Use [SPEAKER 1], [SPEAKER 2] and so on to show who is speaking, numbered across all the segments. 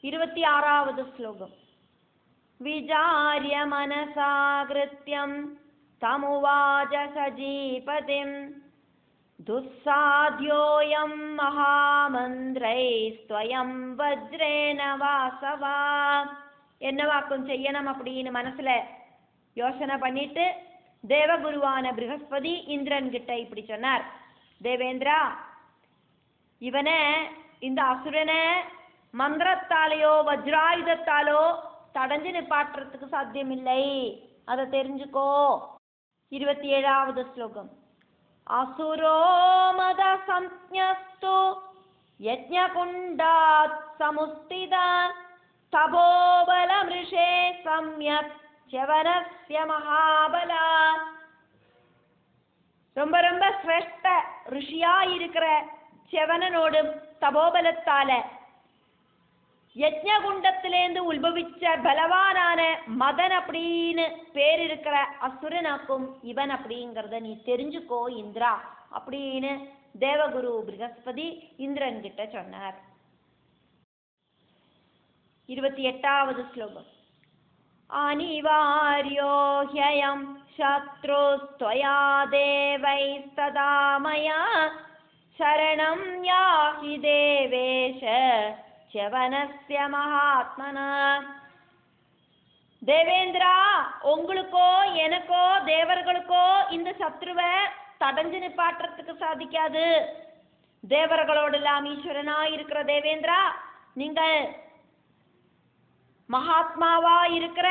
[SPEAKER 1] 26வது ശ്ലോകം. വിചാര്യ മനസാകൃത്യം തമുവാച സജീപതിം ദുസ്സാധ്യോയം മഹാമന്ത്രൈസ്ത്വയം വജ്രേന വാസവ. என்ன வாக்கும் செய்யணும் அப்படின்னு மனசுல யோசனை பண்ணிட்டு தேவகுருவான ப்ரஹஸ்பதி இந்திரன் கிட்ட இப்படி சொன்னார். தேவேந்திரா, இவனை, இந்த அசுரனை மந்திரத்தாலேயோ வஜ்ராயுதத்தாலோ தடஞ்சு நிப்பாட்டுறதுக்கு சாத்தியமில்லை, அதை தெரிஞ்சுக்கோ. 27வது ஸ்லோகம். அசுரோ மத சம்ஞஸ்து யஜ்ஞகுண்டாத் சமுஸ்திதான் தபோபலமிருஷே சம்யக் ச்சவனஸ்ய மகாபலா. ரொம்ப ரொம்ப சிரேஷ்ட ரிஷியா இருக்கிற செவனனோடும் தபோபலத்தால யஜ்ஞகுண்டத்திலேருந்து உத்பவிச்ச பலவானான மதன் அப்படின்னு பேர் இருக்கிற அசுரனாக்கும் இவன் அப்படிங்கிறத நீ தெரிஞ்சுக்கோ இந்திரா அப்படின்னு தேவகுரு ப்ரஹஸ்பதி இந்திரன் கிட்ட சொன்னார். 28வது ஸ்லோகம். அனிவார்யோ ஹ்யயம் சத்ருஸ்த்வயா தேவைஸ்ததா மயா சரணம் யாஹி தேவேஷ ச்சவனஸ்ய மகாத்மனா. தேவேந்திரா, உங்களுக்கோ எனக்கோ தேவர்களுக்கோ இந்த சத்ருவை தடஞ்சு நிப்பாட்டுறதுக்கு சாதிக்காது. தேவர்களோடெல்லாம் ஈஸ்வரனா இருக்கிற தேவேந்திரா, நீங்கள் மகாத்மாவா இருக்கிற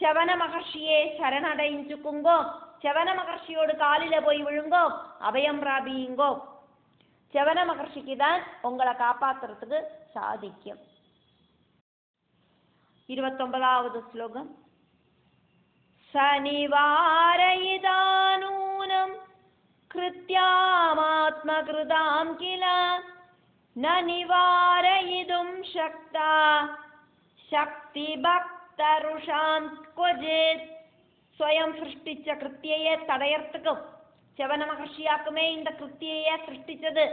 [SPEAKER 1] செவன மகர்ஷியே சரணடைஞ்சுக்குங்கோ, செவன மகர்ஷியோடு காலில போய் விழுங்கோ, அபயம் பிராபியுங்கோ. செவன மகர்ஷிக்கு தான் உங்களை காப்பாத்துறதுக்கு சாதிக்கும். 29வது ஸ்லோகம். சனிவாரயிதானூனம் கிருத்யாமாத்மகிருதாம் கில ந நிவாரயிதும் சக்தா சக்தி பக்தருஷாம் கொஜித். സ്വയം സൃഷ്ടിച്ച கிருத்தியை தடையறதுக்கும் செவன மகர்ஷியாக்குமே இந்த கிருத்தியை சிருஷ்டிச்சது,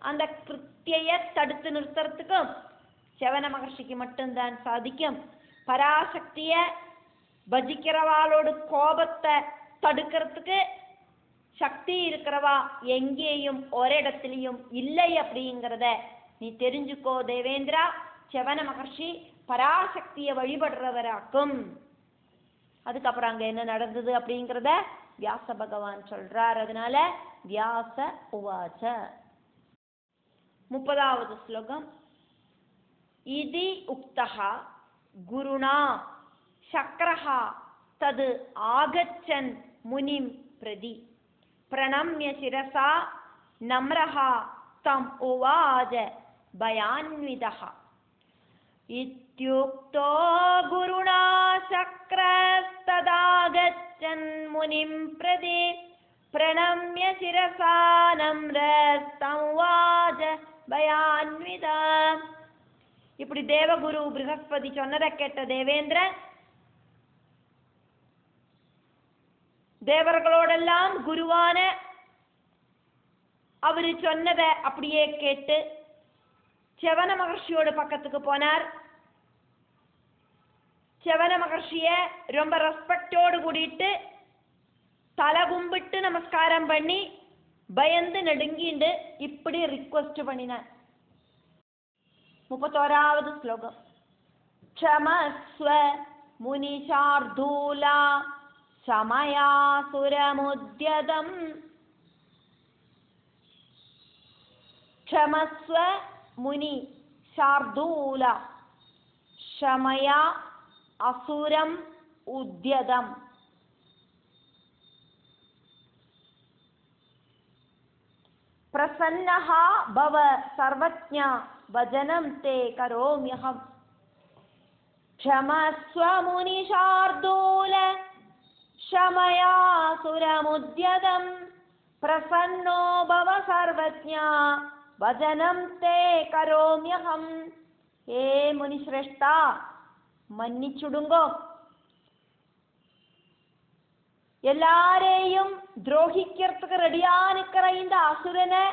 [SPEAKER 1] அந்த கிருத்தியை தடுத்து நிறுத்துறதுக்கும் செவன மகர்ஷிக்கு மட்டும்தான் சாதிக்கும். பராசக்திய பஜிக்கிறவாளோட கோபத்தை தடுக்கிறதுக்கு சக்தி இருக்கிறவா எங்கேயும் ஒரிடத்திலையும் இல்லை அப்படிங்கிறத நீ தெரிஞ்சுக்கோ தேவேந்திரா. செவன மகர்ஷி பராசக்தியை வழிபடுறவராக்கும். அதுக்கப்புறம் அங்க என்ன நடந்தது அப்படிங்கிறத வியாச பகவான் சொல்றார். அதனால வியாச உவாச்ச. 30வது ஸ்லோகம். இதி உக்தஹா குருணா சக்ரஹா தது ஆகச்சன் முனிம் பிரதி பிரணம்ய சிரசா நம்ரஹா தம் உவாஜ பயான்விதஹா. இத்யுக்தோ குருணா சக்ரஸ்ததாகச்சன் முனிம் பிரதி பிரணம்ய சிரசா நம்ரஸ்தம் உவாஜ பயான்விதா. இப்படி தேவகுரு ப்ரஹஸ்பதி சொன்னதை கேட்ட தேவேந்திரன் தேவர்களோடெல்லாம் குருவான அவரு சொன்னதை அப்படியே கேட்டு செவன மகர்ஷியோட பக்கத்துக்கு போனார். செவன மகர்ஷிய ரொம்ப ரெஸ்பெக்டோடு கூடிட்டு தலை கும்பிட்டு நமஸ்காரம் பண்ணி பயந்து நடுங்கிண்டு இப்படி ரிக்வெஸ்ட் பண்ணினார். 31வது ஸ்லோகம். க்ஷமஸ்வ முனிசார்தூலா சமயாசுரமுத்யதம். க்ஷமஸ்வ முனி சார்தூல ஷமயா அசுரம் உத்யதம். பிரசன்னஹ பவ சர்வஜ்ஞா வஜனம் தே கரோம்யஹம். க்ஷமஸ்வ முனி சார்தூல ஷமயா அசுரமுத்யதம். பிரசன்னோ பவ சர்வஜ்ஞா வஜனம் தே கரோம்யஹம். ஏ முனிஸ்ரேஷ்டா, மன்னிச்சுடுங்கோ. எல்லாரையும் துரோகிக்கிறதுக்கு ரெடியா நிக்கிற இந்த அசுரனை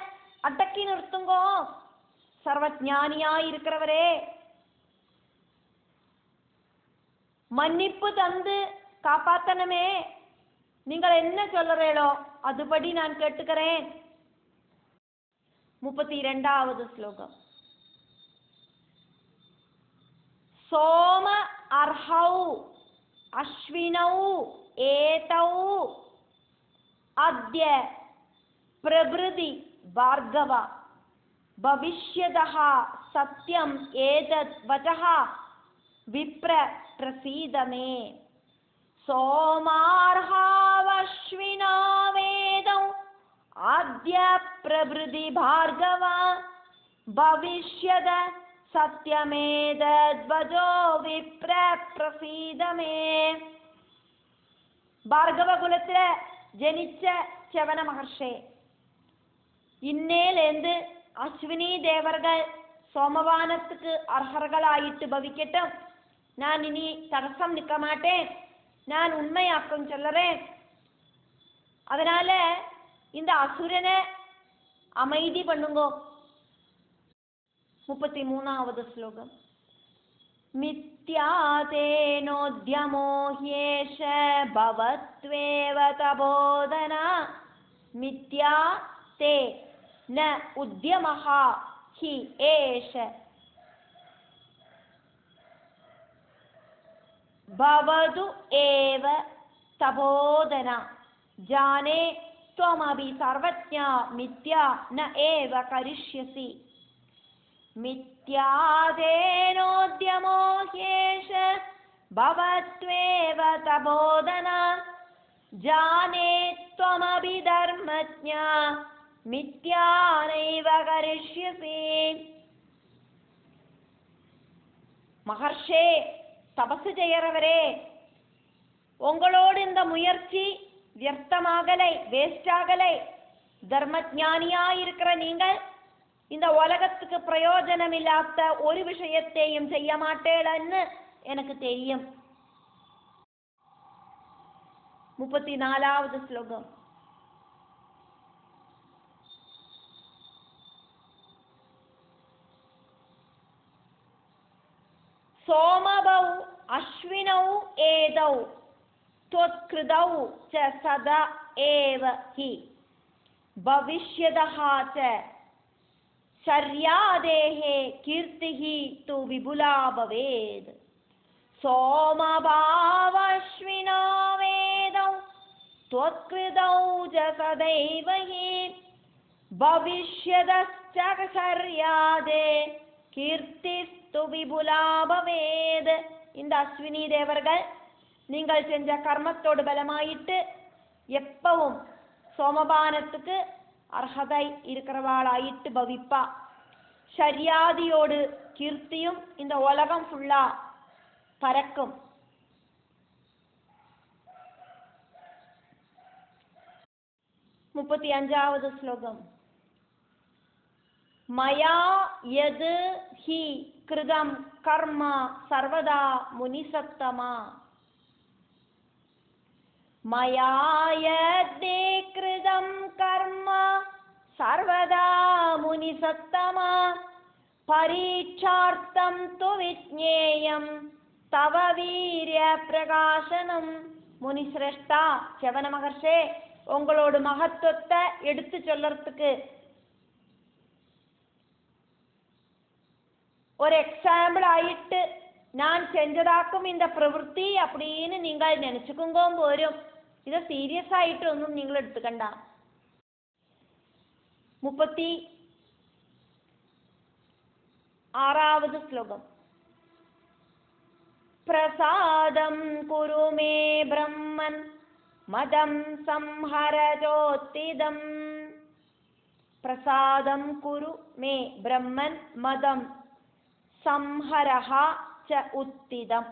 [SPEAKER 1] அடக்கி நிறுத்துங்கோ. சர்வஜானியா இருக்கிறவரே, மன்னிப்பு தந்து காப்பாத்தனமே. நீங்கள் என்ன சொல்றீங்களோ அதுபடி நான் கேட்டுக்கிறேன். 32வது ஸ்லோகம். சோம அர்ஹௌ அஸ்வினௌ ஏதௌ அத்ய பிரபிருதி பார்கவ பவிஷ்யதः சத்யம் ஏதத் வசः விப்ர பிரசீதமே. சோமார்ஹாவஸ்வினா வேதௌ ஆத்ய பிரபிருதி பார்கவ பவிஷ்யத சத்யமேதத்வஜோ விப்ர பிரசீதமே. ഭാർഗവ കുലത്തില് ജനിച്ച ചവന മഹർഷി, ഇന്നേലേന്ത് അശ്വിനി ദേവർകൾ സോമപാനத்துக்கு அர்ஹர்களாயிட்டு பவிக்கட்டும். நான் இனி தடசம் நிற்க மாட்டேன். நான் உண்மையாக்கம் சொல்லுறேன். அதனால இந்த அசுரனை அமைதி பண்ணுங்கோ. 33வது ஸ்லோகம். மித்யாதேனோத்யமோ ஹ்யேஷ பவத்வேவ தபோதன மித்யா தே ந உத்யமஹ ஹி ஏஷ பவது ஏவ தபோதன ஜானே त्वमपि सर्वज्ञा मिथ्या न एव करिष्यसि. मिथ्यादेनोद्यमो ह्येष भवत्वेव तबोधन जाने त्वमपि धर्मज्ञा मिथ्या नैव करिष्यसि. மகர்ஷே, தபசு செய்யறவரே, உங்களோடு இந்த முயற்சி வியர்த்தமாகலை, வேஸ்டாகலை. தர்மஞானியாயிருக்கிற நீங்கள் இந்த உலகத்துக்கு பிரயோஜனம் இல்லாத ஒரு விஷயத்தையும் செய்ய மாட்டேன்னு எனக்கு தெரியும். 34வது ஸ்லோகம். சோமபௌ அஸ்வினௌ ஏதௌ त्वत्कृतौ च सदा एव हि भविष्यदः च शर्यादेः कीर्तिः तु विपुला भवेत्. सोमभावश्विना वेदौ त्वत्कृतौ च सदैव हि भविष्यदश्च शर्यादे कीर्तिस्तु विपुला भवेत्. இந்த அஸ்வினி தேவர்கள் நீங்கள் செஞ்ச கர்மத்தோடு பலமாயிட்டு எப்பவும் சோமபானத்துக்கு அர்ஹதை இருக்கிறவாளாயிட்டு பவிப்பா. ஷர்யாதியோடு கீர்த்தியும் இந்த உலகம் ஃபுல்லா பறக்கும். 35வது ஸ்லோகம். மயா யத் ஹி கிருதம் கர்ம சர்வதா முனிசத்தமா. மயா யத் கிருதம் கர்ம சர்வதா முனிசத்தமா பரீட்சார்த்தம் து விஜ்ஞேயம் தவ வீரிய பிரகாசனம். முனிசிரேஷ்டா, செவன மகர்ஷே, உங்களோட மகத்துவத்தை எடுத்து சொல்லறதுக்கு ஒரு எக்ஸாம்பிள் ஆயிட்டு நான் செஞ்சதாக்கும் இந்த பிரவൃത്തി அப்படின்னு நீங்கள் நினைச்சுக்குங்கோ போரும். இதை சீரியஸ் ஆயிட்டு ஒன்றும் நீங்கள் எடுத்துக்கண்டா. 36வது ஸ்லோகம். பிரசாதம் குரு மே பிரம்மன் மதம் சம்ஹரஜோத்திதம். பிரசாதம் குரு மே பிரம்மன் மதம் சம்ஹரஹ ச உத்திதம்.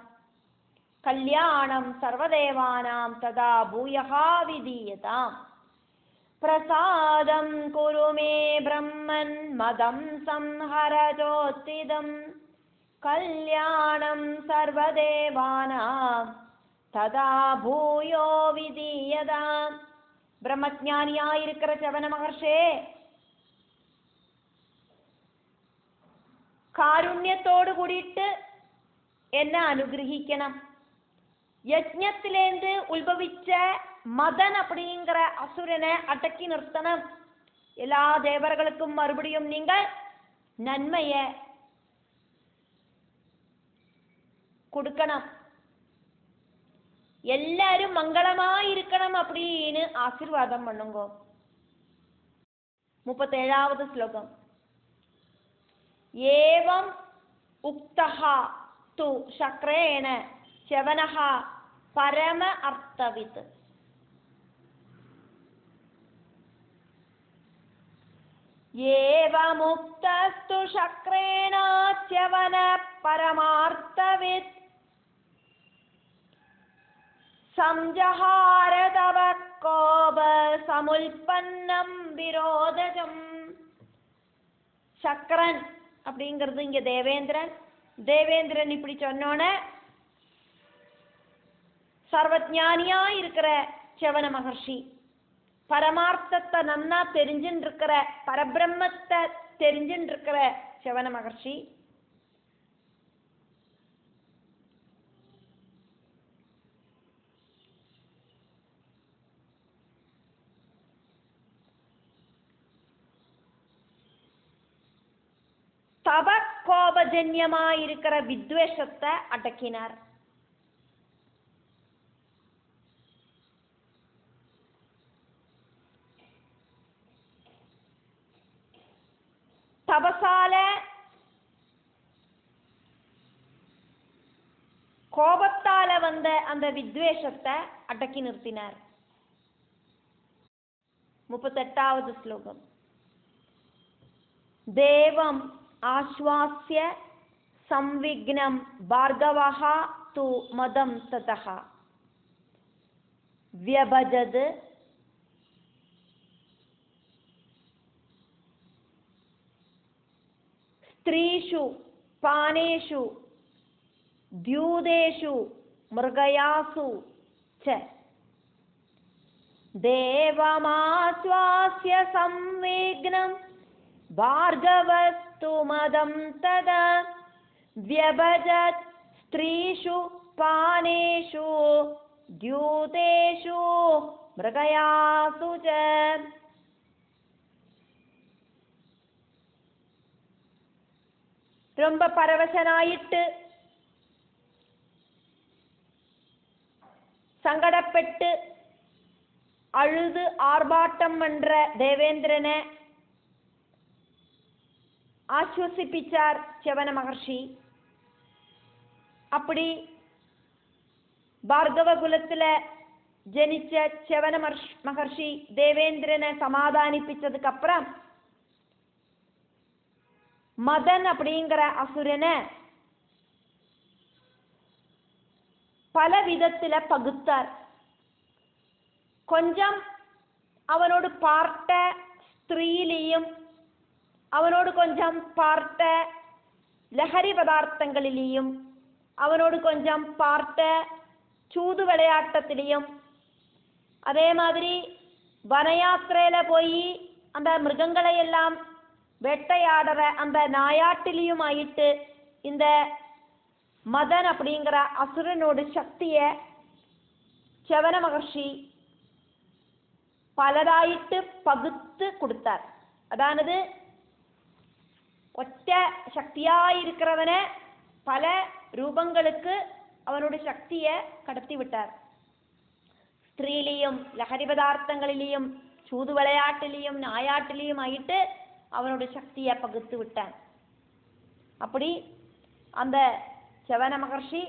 [SPEAKER 1] கல்யாணம் சர்வதேவானாம் ததா பூயஹ விதீயதாம். பிரசாதம் குரு மே பிரம்மன் மதம் சம்ஹரஜோத்திதம். கல்யாணம் சர்வதேவானாம் ததா பூயோ விதீயதாம். பிரம்மஞானியாயிருக்கிற செவன மகர்ஷே, കാരുണ്യത്തോട് കൂടിയിട്ട് എന്നെ അനുഗ്രഹിക്കണം. யஜ்ஞத்திலேந்து உத்பவிச்ச மதன் அப்படிங்கிற அசுரனை அடக்கி நிறுத்தணும். எல்லா தேவர்களுக்கும் மறுபடியும் நீங்கள் நன்மைய கொடுக்கணும், எல்லாரும் மங்களமாயிருக்கணும் அப்படின்னு ஆசீர்வாதம் பண்ணுங்க. 37வது ஸ்லோகம். ஏவம் உக்தஹா து சக்ரேண ச்சவனஹா பரம அர்த்தவித். ஏவமுக்தஸ்து சக்ரேண ச்சவன பரமார்த்தவித் சம்ஜஹார தவ கோப சமுல்பன்னம் விரோதஜம். சக்கரன் அப்படிங்கிறது இங்க தேவேந்திரன். தேவேந்திரன் இப்படி சொன்னோன்னே சர்வஜானியா இருக்கிற ச்சவன மகர்ஷி, பரமார்த்தத்தை நன்னா தெரிஞ்சுன்னு இருக்கிற, பரபிரம்மத்தை தெரிஞ்சுன்னு இருக்கிற ச்சவன மகர்ஷி தப கோபஜன்யமாயிருக்கிற வித்வேஷத்தை அடக்கினார். தபசால கோபத்தால வந்த அந்த வித்வேஷத்தை அடக்கி நிறுத்தினார். 38வது ஸ்லோகம். தேவம் ஆஸ்வாஸ்ய சம்விக்னம் பார்கவஹ து மதம் ததஹ வியபஜத் ஸ்திரீஷு பானேஷு द्यूतेषु मृगयासु च देवमाश्वास्य संविघ्नं भार्गवस्तु मदं तदा व्यभजत् स्त्रीषु पानेषु द्यूतेषु मृगयासु च. ரொம்ப பரவசனாயிட்டு சங்கடப்பட்டு அழுது ஆர்ப்பாட்டம் பண்ற தேவேந்திரனை ஆஸ்வசிப்பிச்சார் ச்சவன மகர்ஷி. அப்படி பார்கவ குலத்துல ஜனிச்ச ச்சவன மகர்ஷி தேவேந்திரனை சமாதானிப்பிச்சதுக்கு அப்புறம் மதன் அப்படிங்கிற அசுரனை பல விதத்துல பகுத்தார். கொஞ்சம் அவனோடு பார்த்த ஸ்திரீலையும் அவனோடு கொஞ்சம் பார்த்த லஹரி பதார்த்தங்களிலேயும் அவனோடு கொஞ்சம் பார்த்த சூது விளையாட்டத்திலையும் அதே மாதிரி வனயாத்திரையில போய் அந்த மிருகங்களை எல்லாம் வேட்டையாடுற அந்த நாயாட்டிலையும் ஆயிட்டு இந்த மதன் அப்படிங்கிற அசுரனோட சக்திய ச்சவன மகர்ஷி பலராயிட்டு பகுத்து கொடுத்தார். அதாவது ஒற்ற சக்தியாயிருக்கிறவன பல ரூபங்களுக்கு அவனோட சக்திய கடத்தி விட்டார். ஸ்திரீலையும் லஹரி பதார்த்தங்களிலையும் சூது விளையாட்டிலையும் நாயாட்டிலையும் ஆயிட்டு அவனோட சக்தியை பகுத்து விட்டான். அப்படி அந்த ச்சவன மகர்ஷி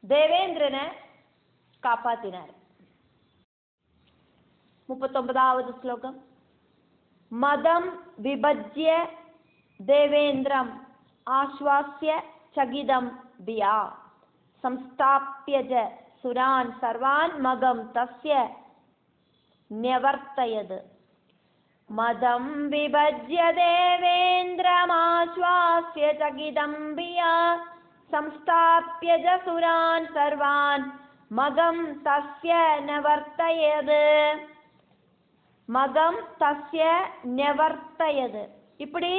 [SPEAKER 1] தேவேந்திரனை காப்பாத்தினார். 39வது ஸ்லோகம். மதம் விபஜ்ய தேவேந்திரம் ஆஸ்வாஸ்ய சகிதம் பியா சம்ஸ்தாப்யஜ சுரான் சர்வான் மகம் தஸ்ய நிவர்த்தயது. மதம் விபஜ்ய தேவேந்திரமாஸ்வாஸ்ய சகிதம் பியா சம்ஸ்தாப்யஜ சுரான் சர்வான் மகம் தஸ்ய நிவர்த்தயது. மகம் தஸ்ய நிவர்த்தயது. இப்படி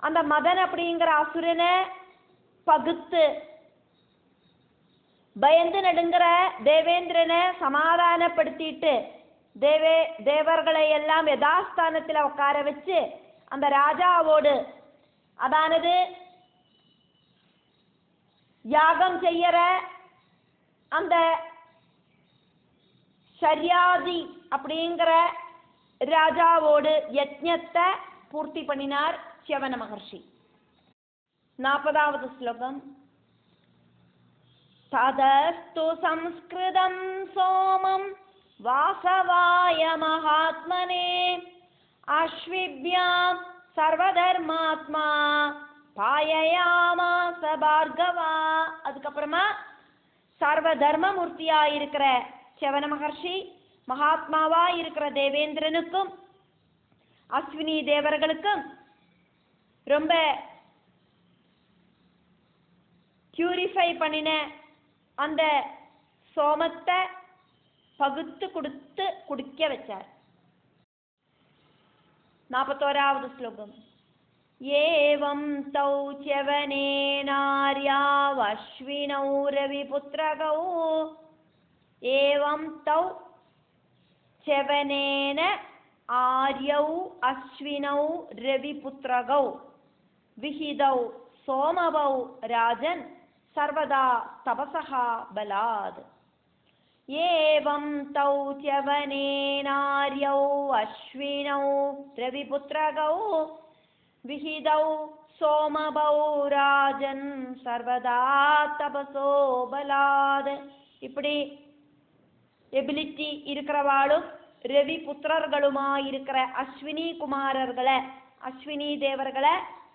[SPEAKER 1] அந்த மதன் அப்படிங்கிற அசுரனை பகுத்து பயந்து நடுங்கிற தேவேந்திரனை சமாதானப்படுத்திட்டு தேவர்களை எல்லாம் யதாஸ்தானத்தில் உட்கார வச்சு அந்த ராஜாவோடு அதானது யாகம் செய்யற அந்த ஷர்யாதி அப்படிங்கிற ராஜாவோடு யஜ்ஞத்தை பூர்த்தி பண்ணினார் ச்யவன மகர்ஷி. 40வது ஸ்லோகம். ததஸ்து சம்ஸ்கிருதம் சோமம் வாசவாய மகாத்மனே அஸ்விப்யாம் சர்வதர்மாத்மா பாயயாமாச பார்கவா. அதுக்கப்புறமா சர்வ தர்மமூர்த்தியா இருக்கிற ச்யவன மகர்ஷி மகாத்மாவா இருக்கிற தேவேந்திரனுக்கும் அஸ்வினி தேவர்களுக்கும் ரொம்ப பியூரிஃபை பண்ணின அந்த சோமத்தை பகுத்து கொடுத்து குடிக்க வச்சார். 41வது ஸ்லோகம். ஏவம் தௌ ச்யவனேனார்யா அஸ்வினௌ ரவிபுத்ரகௌ ஏவம் தௌ ச்யவனேன ஆர்யௌ அஸ்வினௌ ரவிபுத்ரகௌ விஹிதௌ சோமவௌ ராஜன் சர்வதா தபசஹா பலாத். ஏவம் தௌ ச்யவனேனார்யௌ அஸ்வினௌ ரவிபுத்ரகௌ விஹிதௌ சோமபௌ ராஜன் சர்வதா தபசோ பலாத். இப்படி எபிலிட்டி இருக்கிறவாளும் ரவி புத்திரர்களுமாயிருக்கிற அஸ்வினி குமாரர்களை அஸ்வினி தேவர்களை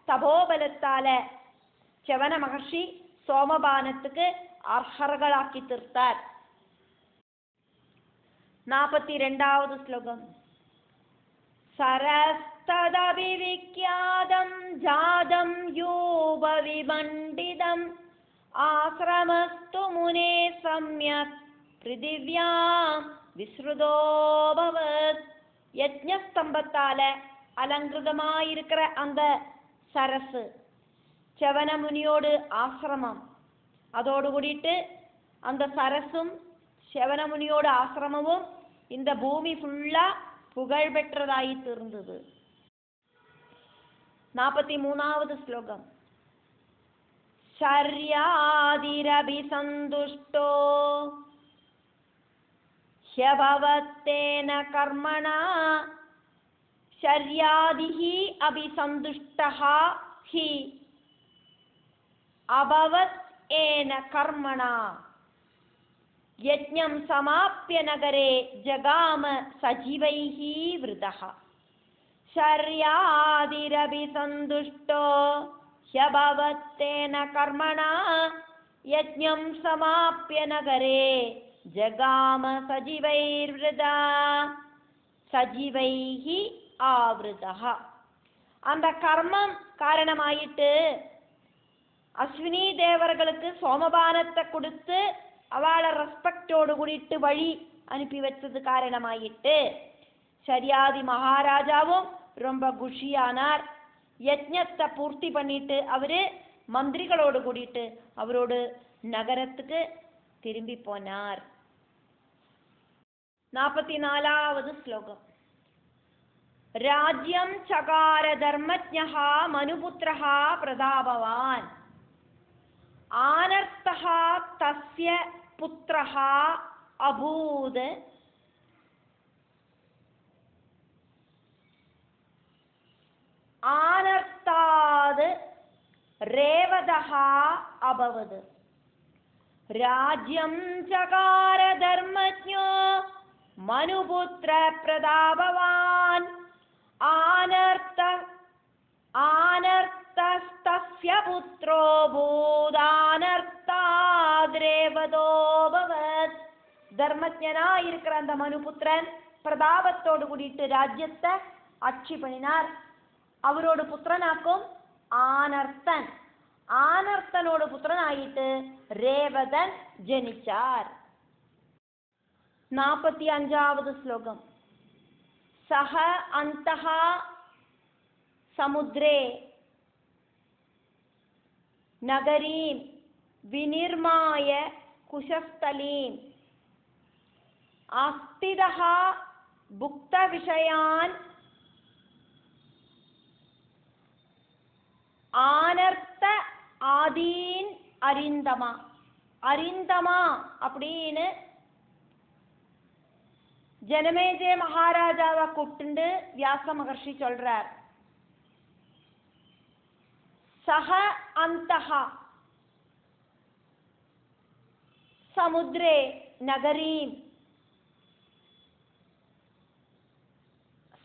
[SPEAKER 1] தபோபலத்தால ச்யவன மகர்ஷி சோமபானத்துக்கு அர்ஹர்களாக்கி தீர்த்தார். 42வது ஸ்லோகம். சரஸ்ததபிவிக்யாதம் ஜாதம் யூப விமண்டிதம் ஆஸ்ரமஸ்து முனே சம்யக் பிருதிவ்யாம் விஸ்ருதோபவத். யஜ்ஞஸ்தம்பத்தால அலங்கிருதமாயிருக்கிற அந்த சரசு ச்யவன முனியோடு ஆசிரமம் அதோடு கூடிட்டு அந்த சரசும் ச்யவன முனியோட ஆசிரமமும் இந்த பூமி ஃபுல்லா புகழ் பெற்றதாயி தீர்ந்தது. 43வது ஸ்லோகம். ஷர்யாதிரபிசந்துஷ்டோ ஹ்யபவத்தேன கர்மணா ஷர்யாதிஹி அபிசந்துஷ்டஹ ஹி அபவத் ஏன கர்மணா யஜ்ஞம் சமாப்ய நகரே ஜகாம சஜீவைஹி விருதஹ. ஷர்யாதிரபிசந்துஷ்டோ ஹ்யபவத்தேன கர்மணா யஜ்ஞம் சமாப்ய நகரே ஜகாம சஜீவைர்விருதா சஜீவைஹி ஆவிருதஹ. அந்த கர்மம் காரணமாயிட்டு அஸ்வினி தேவர்களுக்கு சோமபானத்தை கொடுத்து அவளை ரெஸ்பெக்டோடு கூடிட்டு வழி அனுப்பி வச்சது காரணமாயிட்டு ஷர்யாதி மகாராஜாவும் ரொம்ப குஷியானார். யஜ்ஞத்தை பூர்த்தி பண்ணிட்டு அவரு மந்திரிகளோடு கூடிட்டு அவரோடு நகரத்துக்கு திரும்பி போனார். 44வது ஸ்லோகம். ராஜ்யம் சகார தர்மஜ்ஞः மனுபுத்திரः பிரதாபவான் ஆனர்த்தः தஸ்ய புத்திரः அபூத். ஆனர்த்தாத் ரேவதः அபவத். ராஜ்யம் சகார தர்மஜ்ஞோ மனுபுத்திர பிரதாபவான் ஆனர்த்தஸ்தஸ்ய புத்ரோ பூதானர்த்தாத்ரேவதோபவத். தர்மஜனா இருக்கிற அந்த மனுபுத்திரன் பிரதாபத்தோடு கூடிட்டு ராஜ்யத்தை ஆட்சி பண்ணினார். அவரோட புத்திரனாக்கும் ஆனர்த்தன். ஆனர்த்தனோட புத்திரன் ஆயிட்டு ரேவதன் ஜனிச்சார். 45வது ஸ்லோகம். சஹ அந்தஹ சமுத்ரே நகரீம் விநிர்மாய कुशस्थलीम् आस्तिदः भुक्तविषयान् आनर्त आदीन् अरिन्दमा. அரிந்தமா அப்படின்னு ஜனமேஜய மகாராஜாவை கூப்பிட்டு வியாச மகர்ஷி சொல்றார். சஹ அந்தஹா சமுத்ரே நகரீம்.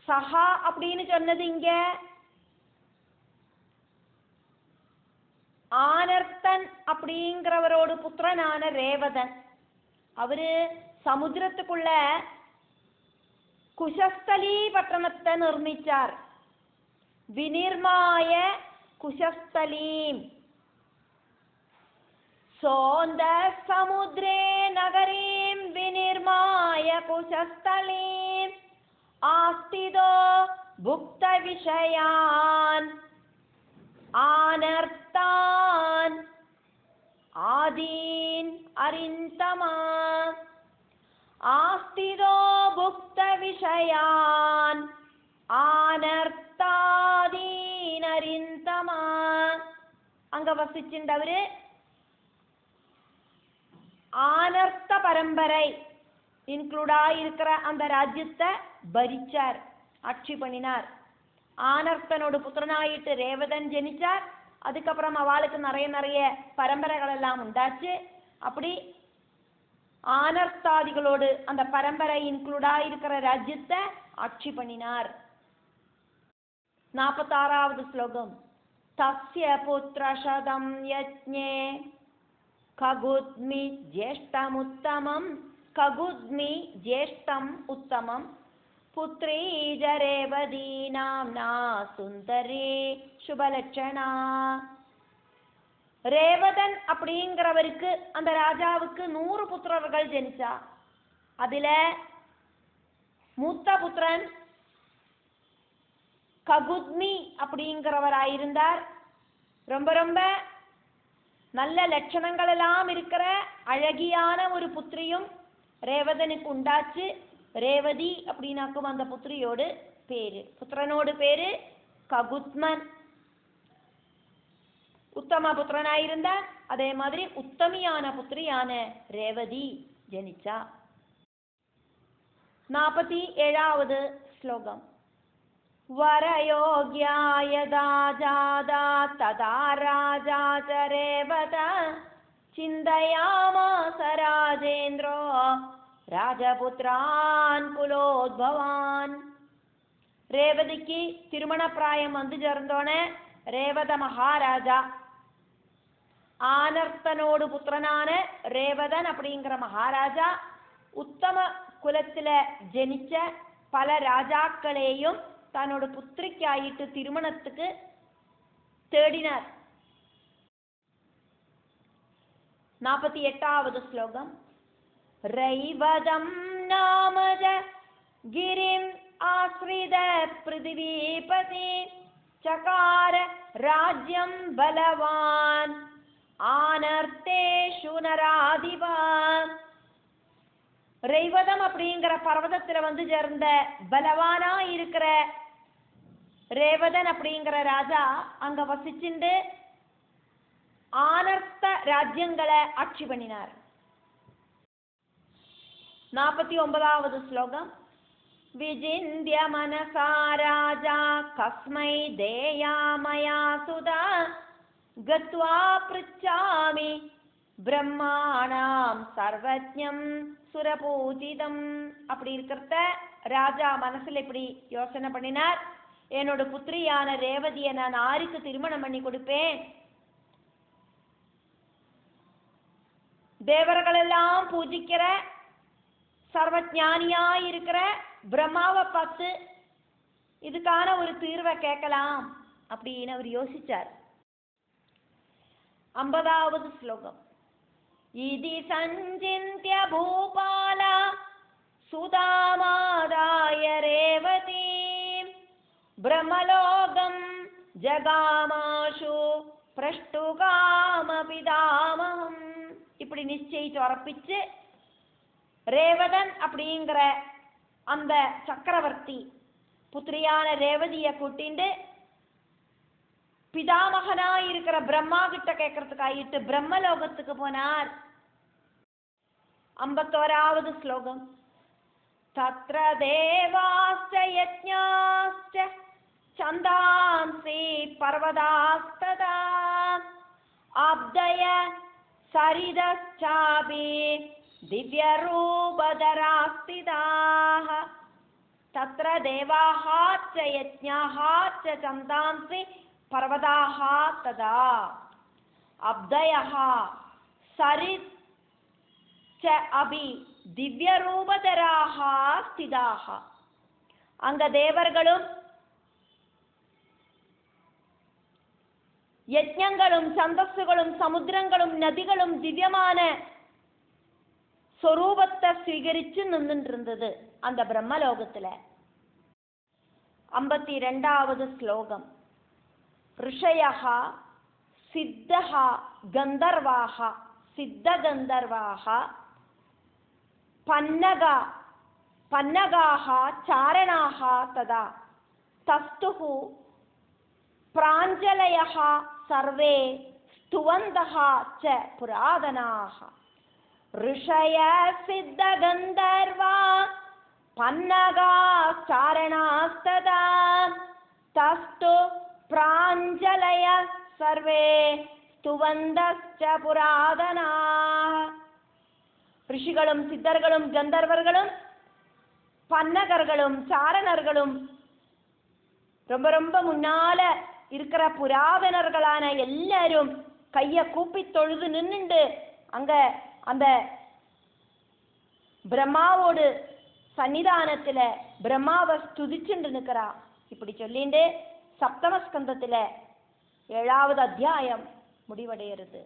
[SPEAKER 1] சஹா அப்படின்னு சொன்னது இங்க ஆனர்த்தன் அப்படிங்கிறவரோட புத்திரனான ரேவதன். அவரு சமுத்திரத்துக்குள்ள குஷஸ்தலி பட்டணத்தை நிர்மிச்சார். வினிர்மாய குஷஸ்தலீம் சோந்த சமுத்ரே நகரீம் வினிர்மாய குஷஸ்தலீம் ஆஸ்திதோ புக்த விஷயான் ஆனர்த்தான் ஆதீன் அரிந்தமா. ஆஸ்திதோ புக்த விஷயான் ஆனர்த்தாதீன் அரிந்தமா. அங்க வசிச்சுண்டவரு ஆனர்த்த பரம்பரை இன்க்ளூடா இருக்கிற அந்த ராஜ்யத்தை பரிச்சார், ஆட்சி பண்ணினார். ஆனர்த்தனோட புத்திரனாயிட்டு ரேவதன் ஜெனிச்சார். அதுக்கப்புறம் அவளுக்கு நிறைய பரம்பரைகள் எல்லாம் உண்டாச்சு. அப்படி ஆனர்த்தாதிகளோடு அந்த பரம்பரை இன்க்ளூடா இருக்கிற ராஜ்யத்தை ஆட்சி பண்ணினார். 46வது ஸ்லோகம். தஸ்ய புத்ரஷதம் யஜ்ஞே ககுத்மி ஜேஷ்டமுத்தமம் ககுத்மி ஜேஷ்டம் உத்தமம் புத்ரீ ஜரேவதி நாம்னா சுந்தரி சுபலட்சணா. ரேவதன் அப்படிங்கிறவருக்கு அந்த ராஜாவுக்கு 100 புத்திரர்கள் ஜெனிச்சா. அதுல மூத்த புத்திரன் ககுத்மி அப்படிங்கிறவராயிருந்தார். ரொம்ப நல்ல லட்சணங்கள் எல்லாம் இருக்கிற அழகியான ஒரு புத்திரியும் ரேவதனுக்கு உண்டாச்சு. ரேவதி அப்படின்னாக்கும் அந்த புத்திரியோடு பேரு, புத்திரனோடு பேரு ககுத்மன். உத்தம புத்திரனாயிருந்தார். அதே மாதிரி உத்தமியான புத்திரியான ரேவதி ஜனிச்சா. 47வது ஸ்லோகம். வரயோக்யாய தாஜாதா ததா ராஜா ச ரேவத சிந்தயாமாஸ ராஜேந்திரோ ராஜபுத்ரான் குலோத்பவான். ரேவதிக்கு திருமண பிராயம் வந்து சேர்ந்தோன ரேவத மகாராஜா ஆனர்த்தனோடு புத்திரனான ரேவதன் அப்படிங்கிற மகாராஜா உத்தம குலத்துல ஜெனிச்ச பல ராஜாக்களையும் தன்னோட புத்திரிக்காயிட்டு திருமணத்துக்கு தேடினார். 48வது ஸ்லோகம். ரைவதம் நாமஜ கிரிம் ஆஸ்ரித பிருதிவீபதி சகார ராஜ்யம் பலவான் ஆனர்த்தேஷு நராதிபான். ரைவதம் அப்படிங்கிற பர்வதத்துல வந்து சேர்ந்த பலவானா இருக்கிற ரேவதன் அப்படிங்கிற ராஜா அங்க வசிச்சுண்டு ஆனர்த்த ராஜ்யங்களை ஆட்சி பண்ணினார். 49வது ஸ்லோகம். விஜிந்திய மனசா ராஜா கஸ்மை தேயாமயா சுதா கத்வா ப்ருச்சாமி பிரம்மாணாம் சர்வஜ்ஞம் சுரபூஜிதம். அப்படி இருக்கிறத ராஜா மனசுல இப்படி யோசனை பண்ணினார். என்னோட புத்திரியான ரேவதியை நான் ஆருக்கு திருமணம் பண்ணி கொடுப்பேன்? தேவர்கள் எல்லாம் பூஜிக்கிற சர்வஞானியா இருக்கிற பிரம்மாவை பார்த்து இதுக்கான ஒரு தீர்வை கேட்கலாம் அப்படின்னு அவர் யோசிச்சார். 50வது ஸ்லோகம். இதி சஞ்சிந்த்ய பூபால சுதாமாதாய ரேவதி பிரம்மலோகம் ஜகாமாஷு பிரஷ்டுகாம பிதாமகம். இப்படி நிச்சயிச்சு உறப்பிச்சு ரேவதன் அப்படிங்கிற அந்த சக்கரவர்த்தி புத்திரியான ரேவதிய கூட்டிண்டு பிதாமகனா இருக்கிற பிரம்மா கிட்ட கேட்கறதுக்காயிட்டு பிரம்மலோகத்துக்கு போனார். 51வது ஸ்லோகம். தத்ர தேவாஸ்ச யஜ்ஞாஸ்ச சந்தாம்சி பர்வதாஸ்ததா ஆப்தய சரிதச்சாபி திவ்யரூபதராஸ்திதாः தத்ர தேவாः च यज्ञाः च चन्दांसि पर्वताः तदा अब्दयः सरित् च अपि दिव्यरूपधराः स्थिताः. அங்க தேவர்களும் யஜ்ஞங்களும் சந்தஸ்சுகளும் சமுத்திரங்களும் நதிகளும் திவ்யமான சொரூபத்தை ஸ்வீகரிச்சு நின்றுட்டு இருந்தது அந்த பிரம்மலோகத்துல. 52வது ஸ்லோகம். ऋषयः सिद्धः गन्धर्वाः सिद्धगन्धर्वाः पन्नगाः चारणाः तदा तस्तुः प्राञ्जलयः सर्वे स्तुवन्तः च पुरातनाः. ऋषय सिद्धगन्धर्वा पन्नगाश्चारणास्तदा तस्तु प्राञ्जलय सर्वे स्तुवन्तश्च पुरातनाः. ऋषिகளும் சித்தர்களும் கந்தர்வர்களும் பன்னகர்களும் சாரணர்களும் ரொம்ப ரொம்ப முன்னால இருக்கிற புராதனர்களான எல்லாரும் கைய கூப்பி தொழுது நின்னுண்டு அங்க அந்த பிரம்மாவோடு சன்னிதானத்துல பிரம்மாவை ஸ்துதிச்சுண்டு நிற்கிறா. இப்படி சொல்லிண்டு சப்தமஸ்கந்தத்துல 7வது அத்தியாயம் முடிவடைகிறது.